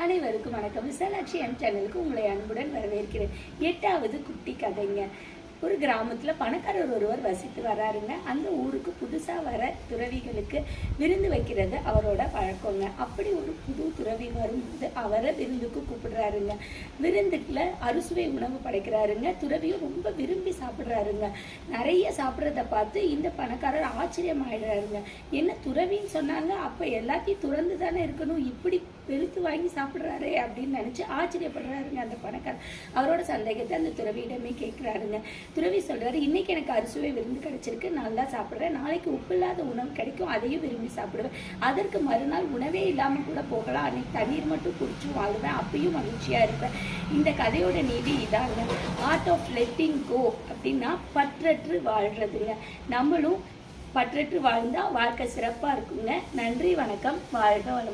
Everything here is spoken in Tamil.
அனைவருக்கும் வணக்கம். விசாலாட்சி என் சேனலுக்கு உங்களை அன்புடன் வரவேற்கிறேன். 8வது குட்டி கதைங்க. ஒரு கிராமத்தில் பணக்காரர் ஒருவர் வசித்து வராருங்க. அந்த ஊருக்கு புதுசாக வர துறவிகளுக்கு விருந்து வைக்கிறது அவரோட பழக்கங்க. அப்படி ஒரு புது துறவி வரும்போது அவரை விருந்துக்கு கூப்பிடுறாருங்க. விருந்துக்குள்ள அறுசுவை உணவு படைக்கிறாருங்க. துறவியும் ரொம்ப விரும்பி சாப்பிட்றாருங்க. நிறைய சாப்பிட்றத பார்த்து இந்த பணக்காரர் ஆச்சரியம் ஆயிடுறாருங்க. என்ன துறவின்னு சொன்னாங்க, அப்போ எல்லாத்தையும் துறந்து தானே இருக்கணும், இப்படி வெளுத்து வாங்கி சாப்பிட்றாரு அப்படின்னு நினச்சி ஆச்சரியப்படுறாருங்க அந்த பணக்காரர். அவரோட சந்தேகத்தை அந்த துறவியிடமே கேட்குறாருங்க. துறவி சொல்றாரு, இன்னைக்கு எனக்கு அறுசுவை விருந்து கிடைச்சிருக்கு, நல்லா சாப்பிட்றேன், நாளைக்கு உப்பு இல்லாத உணவு கிடைக்கும், அதையும் விரும்பி சாப்பிடுவேன், அதற்கு மறுநாள் உணவே இல்லாமல் கூட போகலாம், அன்னைக்கு தண்ணீர் மட்டும் குடிச்சு வாழ்வேன், அப்பயும் மகிழ்ச்சியா இருப்பேன். இந்த கதையோட நீதி இதாங்க. ஆர்ட் ஆஃப் லெட்டிங் கோ அப்படின்னா பற்றற்று வாழ்றதுங்க. நம்மளும் பற்றற்று வாழ்ந்தா வாழ்க்கை சிறப்பா இருக்குங்க. நன்றி, வணக்கம், வாழ்க வளம்.